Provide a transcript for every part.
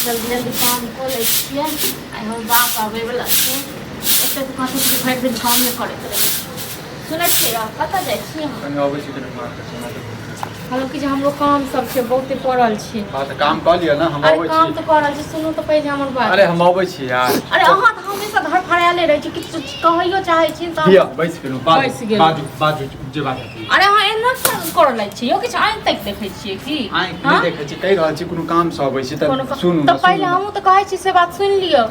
जल्दी जल्दी काम को लै छियै आइ हमर बाप आबैवला छै एतेक तऽ कहतै कि भरि दिन कामे करैत रहै सुनै छियै कतऽ जाइ छियै हम कि जे हमरो काम सब छै बहुते पड़ल छै। हां त काम क लिअ ना हम आबै छी। काम तऽ करल छै सुनू तऽ पहिले हमर बात। अरे हम आबै छी यार। अरे अहाँ तऽ हमेशा धर फड़ायले रहै छी किछु कहैयो चाहै छी त किया बैस गेलौ बाजू जे बात है। अरे अहाँ एना कर लै छी यो किछु आँखि तक देखै छियै की आँखि नहि देखै छी कहि रहल छी कोनो काम से अबै छी त सुनू त पहिले हमहूँ तऽ कहै छी से बात सुनि लिअ।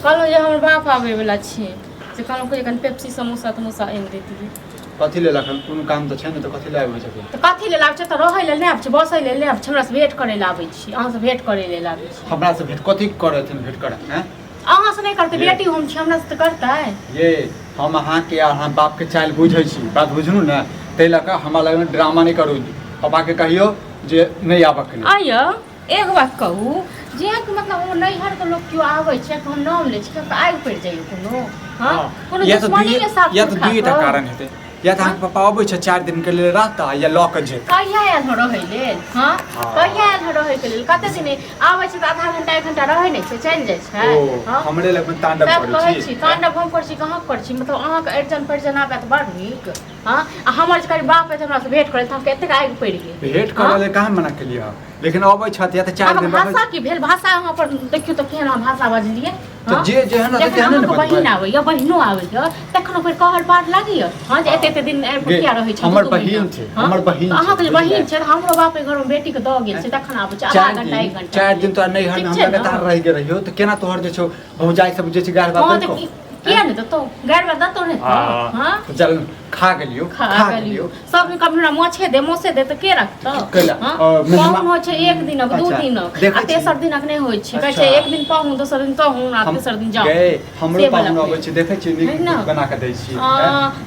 कहलहुँ जे हमर बाप आबैवला छियै से कहलहुँ कि कनि पेप्सी समोसा तमोसा आनि देतियै। कथी ले लखन कोनो काम त छै ने त कथी ले आबै छथिन। त कथी ले आबै छै त रहै ले नहि आबै छै बसै ले नहि आबै छै हमरा से भेंट करै ले आबै छी अहाँ से भेंट करै ले आबै छी। हमरा से भेंट कथी करथिन भेंट करै हैं अहाँ से नहीं करते बेटी हम छी हमरा से त करतै। ये हम अहाँ के अहाँ बाप के चाल बुझै छी बात बुझनु ने तै लक हमरा लग ड्रामा नहीं करू पापा के कहियो जे नहीं आबक के आइयो एक बात कहू जे मतलब वो नैहर के लोग क्यों आबै छै हम नाम ले छी त आगि पड़ि जाइयो कोनो हां कोनो दुश्मनी के साथ या त दुईटा कारण हेतै या त अहाँ पापा अबै छै 4 दिन के लेल रहता या ल के जेत कहिया आयल हो रहै लेल हां कहिया आयल हो रहै के लेल कते दिन आबै छै त आधा घंटा 1 घंटा रहै नहि छै चलि जाइ छै हां हमरे लग में तांडव करै छी तांडव हम करै छी कहां करै छी मतलब अहाँ के अर्जन परिजन आबे त बड़ नीक हां हमर जे करी बाप है हमरा से भेंट करे त हम एतेक आगि पड़ि गेल भेंट करे ले कहां मना केलियै लेकिन अबै छथि या त 4 दिन भाषा की भेल भाषा अहाँ पर देखियो त केहन भाषा बजलियै तो जे जेहन तेहन ने बहिन आबैया बहिनो आबैया तखनो फेर कहल पार लागैया हां जे एते दिन किया रहै छै हमर बहिन छै हमर बहिन अहाँ के बहिन छै हमरो बाप के घर में बेटी के द गेल छै तखन आबै छै आधा घंटा 1 घंटा 4 दिन तो नहीं हर हम लगातार रह के रहियो त केना तोहर जे छौ भौजाई सब जे छै गार बात को किया नहीं दतो गार बात दतो नहीं हां चल खा गेलियो सब कभी हमरा मोछे दे त के रखत पाहुन हो छै 1 दिन 2 दिन आ तेसर दिन नहीं होय छै कहै छै 1 दिन पाहुन दोसर दिन पाहुन आ तेसर दिन जाओ हमरो पाहुन अबै छै देखै छी नीक बना के दै छी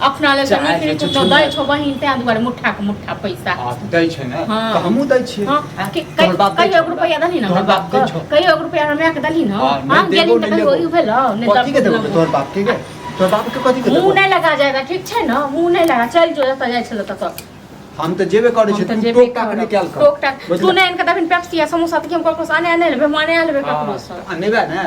अपना ले नीक नीक दै छौ बहिन ते दुआरे मुट्ठा के मुट्ठा पैसा दै छै ने त हमहु दै छी तोहर बाप कहियो 1 रुपया दली ना हमर बाप कहियो 1 रुपया हमरा के दली ना हम गेली त कहियो ई भेलो नहीं कथि के देबो तोहर बाप के तो बाप के कथि के मुंह नहीं लगा जाएगा ठीक छै ना मुंह नहीं लगा चल जो जता जाय छल त हम त जेबे करै छी तू टोक टाक निकाल कर टोक टाक तू नहीं इनका तबिन पेप्सी या समोसा त हम ककरो आने आने लेबे माने लेबे ककरो से आनेबे ना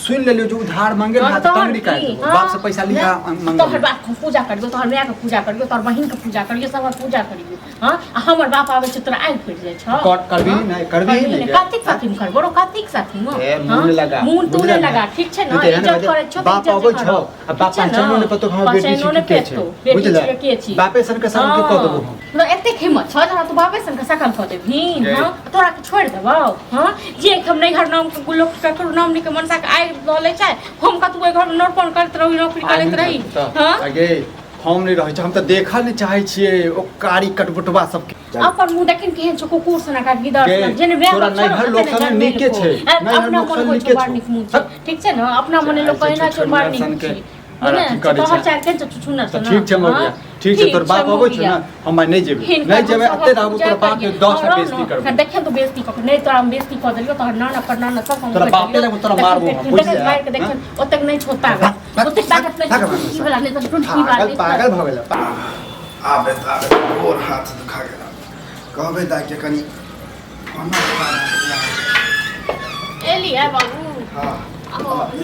सुन लेलियो जो उधार मांगे ना तंगड़ी काट बाप से पैसा लिया मांगे तोहर बाप को पूजा कर दो तोहर माय के पूजा कर दो तोहर बहिन के पूजा कर दो सब पूजा करियो हां हमर बाप आवे छै तोरा आगि पड़ जाय छ करबी नहीं कातिक साथी कर बरो कातिक साथी मुंह लगा मुंह तू नहीं लगा ठीक छै ना इज्जत करे छ बाप आवे छ अब बाप पहचानो ने पतो हम बेटी के छै बुझले बापे सन के सब के क देबो हम एते हिम्मत छ जरा तू बापे सन के सकल क देबही हां तोरा के छोड़ देबो हां जे हम नहीं घर नाम के लोग के ककरो नाम लिख के मनसा के आगि द ले छै हम कतबो घर में नौरपन करत रही नौकरी करत रही हां आगे हम नहीं रहै छ हम त देखा नहीं चाहै छियै ओ कारी कटबुटवा सब के अपन मुंह देखिन केहन छ कुकुर सना का गिदर जेने वे तोरा नहीं हर लोग सब नीके छै नहीं हर लोग सब नीके छै ठीक छै ना अपना मने लोग कहना छै मार नीक छै तोहर चार के छुछुनर छ ठीक छै मौगिया ठीक छै तोर बाप आबै छै ना हम नहीं जेबे अते रहबो तोरा बाप के 10 बेइज्जती करबो देखे तो बेइज्जती क नहीं तोरा हम बेइज्जती क देलियो तोहर नाना पर नाना सब हम तोरा बाप ले तोरा मारबो हम बुझ मार के देख ओतक नहीं छोता ओतक ताकत नहीं की वाला नहीं तो टूट की वाला पागल भ गेल आबे गोर हाथ दुखा गेल कहबे दा के कनी खाना खा एली है बाबू हां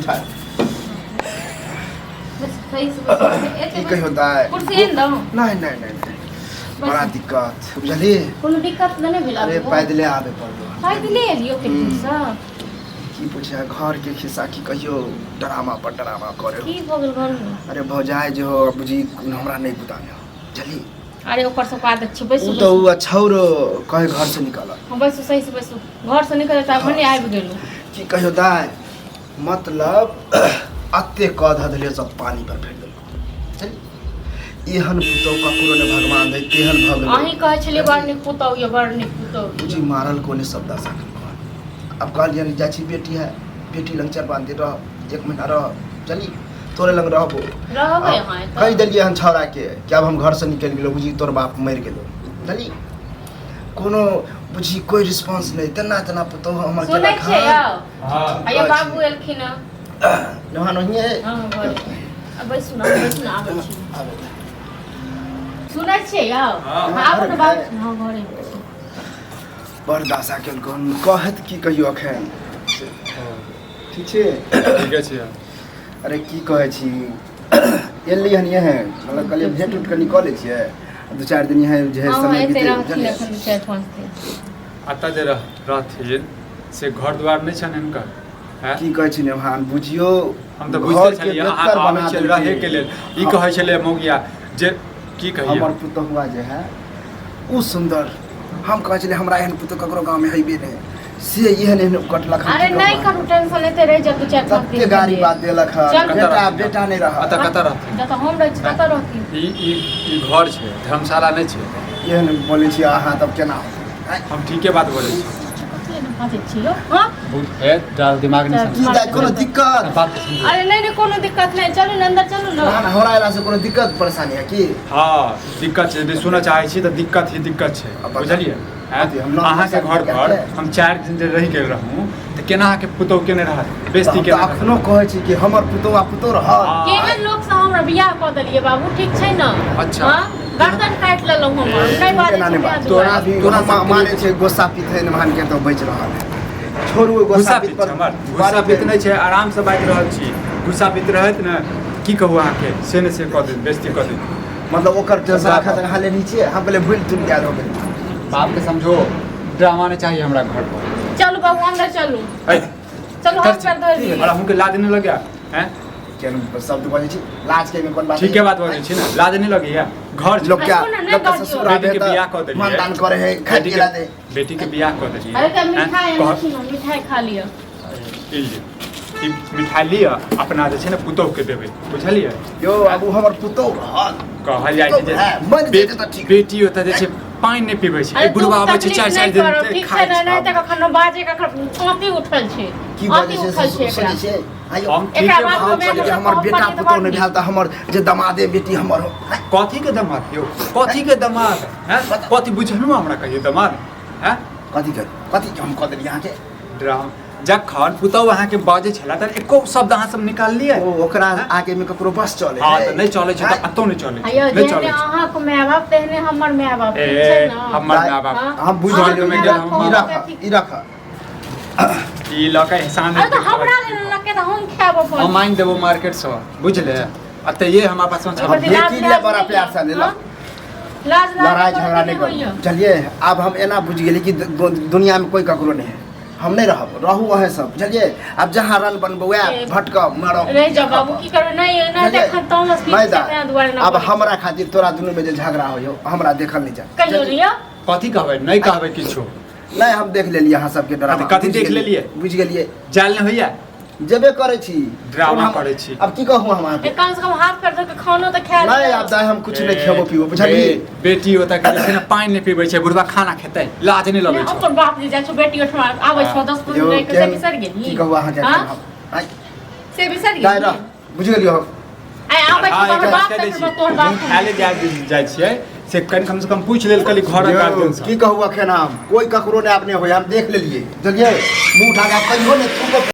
उठा बस सही से की कहियो दाय कुर्सी दो नहीं बड़ा दिक्कत बुझली कोनो दिक्कत नहीं भेल अरे पैदले आबे पड़लो पैदले एलियो किनसा की पूछे घर के खिस्सा की कहियो ड्रामा पर ड्रामा करे की भ गेल घर में अरे भौजाई जो हो बुझी हमरा नहीं बुझाले चली अरे ऊपर से आदत छ बैसो तो छौरो कहे घर से निकल हम बैसो सही से बैसो घर से निकल त भने आबि गेलो की कहियो दाय मतलब अत्ते कह धलियो सब पानी पर फेर देलको एहन पुतौ ककरो ने भगवान दे तेहन भगवान अही कहै छलिए बड़ निक पुतौ ये बड़ निक पुतौ बुझी मारल कोने शब्द साकल अब कहलिए नि जाची बेटी है बेटी लंग 4-5 दिन रह 1 महीना रह चली तोरे लंग रहबो यहां कह देलिए हम छौरा के कि अब हम घर से निकल गेलो बुझी तोर बाप मर गेलो चली कोनो बुझी कोई रिस्पांस नहीं तना पुतौ हमर के सुनै छै हां आया बाबू एलखिन नहान होइए हां अब बैसु ना आबै छी सुनै छै यौ आब न बाबू हां घरे बरदासा के कोन कहत की कहियो अखन ठीक छै ठीके छै। अरे की कहै छी एलियै हन यहे मतलब कहलियै भेंट उठ कनि कऽ लै छियै 2-4 दिन यहाँ जे है हाँ समय ऐसे बीते रहथिन एखन 4-5 दिन। एतऽ जे रहथिन से घर द्वार नहि छनि हिनकर हैं? की कहै छी ने वहाँ बुझियो हम तऽ बुझते छलियै अहाँ बेहतर आबै बना छलियै देलकै। रहैके लेल ई कहै छलै मौगिया जे की कहिए हमर पुतहुआ जे है उ सुंदर हम कहै छलियै हमरा एहन पुतहु ककरो गाँव में हइबे नहीं से एहन कटलक अरे नहीं करू टेंशन लेते रह जा 2-4 दिन। कते गाड़ी बात देलक है चल। बेटा नहीं रहा एतऽ कतऽ रहथिन? जतऽ हम रहै छी ततऽ रहथिन। ई घर छै धर्मशाला नहि छै। एहन बोलै छी अहाँ तब केना होतै हम ठीके बात बोलै छी। कथी ने बाजै छी यौ हां है डाल दिमाग नहीं समझ सीधा कोनो दिक्कत बात तो समझो। अरे नहीं कोनो दिक्कत नहीं चलू ना अंदर चलू ना। ना हमरा एला से कोनो दिक्कत परेशानी है की हाँ दिक्कत छै सुनऽ चाहै छी तऽ दिक्कत ही दिक्कत छै अब बता। बुझलियै अथी हम नाम अहाँके बता घर दिक्कत पर है। हम 4 दिन जे रहि गेल रहूँ तऽ केना अहाँके पुतहु केने रहत बेइज्जती हम केना तऽ अखनो कहै छी कि हमर पुतहुआ पुतहु रहत हाँ। केहन लोग से हमरा बियाह कऽ देलियै बाबू ठीक छै ना। अच्छा। हां गर्दन काट लेलहुँ हम नहीं बाजै केना नहीं बात छी तोरा भी तोरा हम सबके माने छै गोस्सा पीते न मान के तो बच रहल है छोड़ू ओ गुस्सा गोस्सा पीत पीत पर हमर गुस्सा पीत नहि छै आराम से बाजि रहल छी। गुस्सा पीत रहत ने की कहू अहाँके से ने से कऽ देत बेइज्जती कऽ देत। मतलब ओकर टेंशन रखा तक हाले नीचे हम पहले भूल तुम याद हो गए बाप के समझो ड्रामा नहीं चाहिए हमरा घर पर। चलू बाबू अंदर चलू है चलो हाथ पैर धो ली। और हमके लाज नहीं लगे हैं? केन शब्द बजै छी लाज के में कोन बात ठीक है बात बजै छी ना लाज नहीं लगैया घर लोग क्या सुन ना, नहीं लोग का बाजियो। ससुर बेटी आबे के बियाह कऽ तो देलियै। मानदान करे है खाइ पिला दे बेटी के बियाह कऽ देलियै अरे तो हैं? मिठाई कह- है ना मिठाई खा लियो। ई लिअ। ई मिठाइ लिअ अपना जे छै ने पुतहुके देबै बुझलियै यो अब उ हमर पुतहु रहत कहल जाइ छै जे मरि जेतै तऽ ठीक। बेटी ओतऽ जे छै पानि नहि पीबै छै अरे ई बुढ़वा आबै छै 4-4 दिन ठीक खाइ छै छै। नहीं त कखनो बाजे कखनो आँती उठल छै की आँती बजै उठल छै छै एकरा। सुनै छै आइयो हम एकरा ठीके बात हम हमे कहलियै कि हमरा हमर बेटा कंपनी पुतहु दबा नहि भेल तऽ हमर जे दमादे बेटी हमर हो कथी के दमाद यौ कथी के दमाद हैं कथी बुझलहुँ हमरा कहियो दमाद हैं कथी हम कह देलियै अहाँके ड्राम जखन पुतहु अहाँके बाजै छला तऽ एको शब्द अहाँ सब निकाललियै ओ ओकरा आगे में ककरो बस चले हाँ तऽ नहि चलै छै तऽ अतौ नहि चलै छै अयो नहि जेहने चलै छै अहाँके माय बाप तेहने हमर माय बाप ए ठीक छै ना। हमर माय बाप हाँ? हम बुझ हाँ, गेलियै माय गेल बाप हम ई कहत रख ठीक- ई रख ई लऽ के एहसान अरे तो हमरा ले लके तो हम खाब अपन। हम आनि देबो मार्केट से बुझले अतः ये हमारे पास में ओकर छल दिमाग बेटी लिए बड़ा नहीं प्यार है, से ले लो। हाँ? लाज लड़ाई झगड़ा नहीं होइए। करो चलिए अब हम एना बुझ गेली कि दुनिया में कोई ककरो नहीं है हम नहीं रहू वहे सब चलिए अब जहाँ रन बनबो ए, भटकब मरब रह जा बाबू की करबे नहीं नहीं चलिए, देखन तो बस नहीं दा तेना दुआरे ना अब करै छी। हमरा खातिर तोरा दुनू में जे झगड़ा होयो हमरा देखल नहीं जा कहियो लियो कथी कहबै नहीं कहबै किछो नहीं हम देख लेलिए अहाँ सबके ड्रामा कथी बुझ देख गेलिए, लेलिए? बुझ गेलिए जाल नहीं होइया जेबे करे छी ड्रामा हम- करै छी। अब की कहूँ हम अहाँके एक कम से कम हाथ पैर धो के खानो तो खा नहीं लियो। अब दाई हम कुछ नहीं खेबो पीबो बुझलिए बेटी ओतऽ के जे छै ने पानि नहि पीबै छै बुढ़वा खाना खेतै लाज नहि लगै नहीं, छै अपन बाप जे जाइ छौ बेटी ओठमा आबै छौ 10 यो, 15 के से केहन- बिसर गेली की कहू अहाँके हाँ? आइ से बिसर दाई गेली रह बुझ गेलियो हम आइ आबै हाँ, छौ तोहर एकरा बाप कहि दै तक छी, तोहर बाप हम खाय ले जाइ छियै से कम से कम पूछि लेल कली घर यो, गार्जियन से की कहू अखन हम कोई ककरो ने अपने होय हम देख लेलिए बुझलिए मुंह उठा के कहियो ने तू